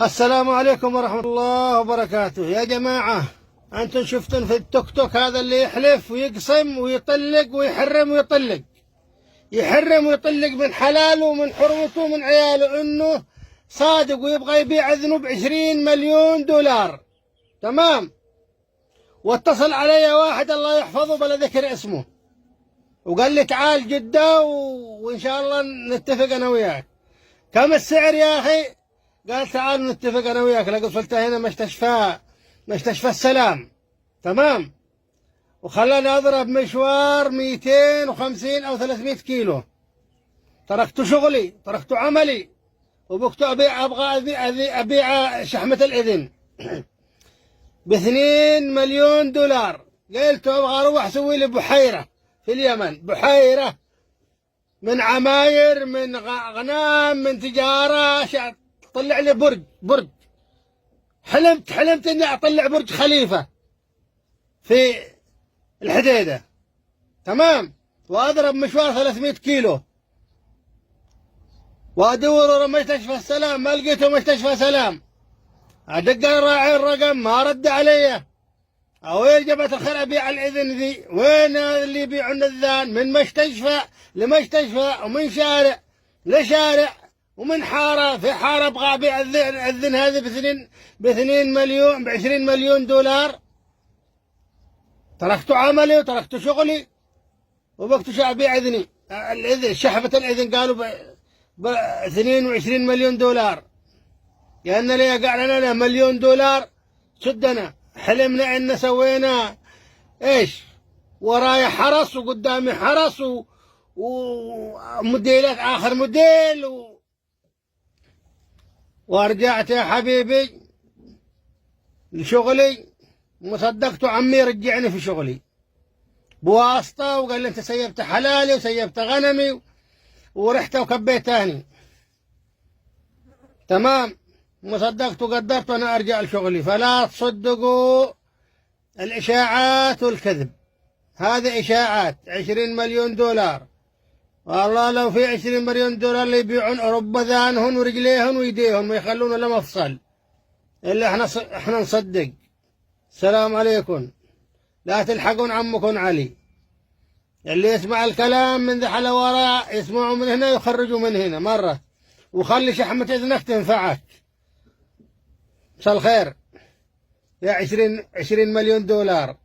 السلام عليكم ورحمة الله وبركاته. يا جماعة، أنتم شفتن في التوك توك هذا اللي يحلف ويقسم ويطلق ويحرم ويطلق، يحرم ويطلق من حلاله ومن حرمته ومن عياله إنه صادق ويبغى يبيع إذنه ب20 مليون دولار. تمام. واتصل علي واحد الله يحفظه بلا ذكر اسمه، وقال لي تعال جدة وإن شاء الله نتفق أنا وياك. كم السعر يا أخي؟ قال تعال نتفق أنا وياك. لقد قلت هنا مستشفى السلام. تمام. وخلاني أضرب مشوار 250 أو 300 كيلو. تركت شغلي، تركت عملي، وبكت أبغى أبيع شحمة الإذن ب2 مليون دولار. قلت أبغى أروح أسوي لي بحيرة في اليمن، بحيرة من عماير، من غنام، من تجارة، طلع لي برج. حلمت اني اطلع برج خليفة في الحديدة. تمام. واضرب مشوار 300 كيلو، وادور ورا مستشفى السلام، ما لقيته مستشفى سلام. ادق الراعي الرقم ما رد علي. وين جبهة الخير ابيع الاذن ذي؟ وين اللي يبيعون الاذان؟ من مستشفى لمستشفى، ومن شارع لشارع، ومن حارة في حارة. ابغى ابيع الذن هذه ب2 مليون، ب20 مليون دولار. تركت عملي وتركت شغلي وبقت ابيع اذني، الاذن، شحمة الاذن قالوا ب22 مليون دولار. لأن لي قاعد لنا مليون دولار سدنا. حلمنا ان سوينا ايش؟ وراي حرس وقدامي حرس وموديلات اخر موديل ورجعت يا حبيبي لشغلي. مصدقت عمي رجعني في شغلي بواسطة، وقال لي انت سيبت حلالي وسيبت غنمي ورحت وكبيت تاني. تمام. مصدقت وقدرت وانا ارجع لشغلي. فلا تصدقوا الاشاعات والكذب، هذه اشاعات. 20 مليون دولار، والله لو في 20 مليون دولار اللي يبيعون اوروبا ذانهن ورجليهن ويديهن ما يخلون الا مفصل. الا احنا نصدق. السلام عليكم. لا تلحقون عمكم علي. اللي يسمع الكلام من ذا حلا وراء يسمعوا من هنا يخرجوا من هنا مرة، وخلي شحمة اذنك تنفعك. مساء الخير يا 20 مليون دولار.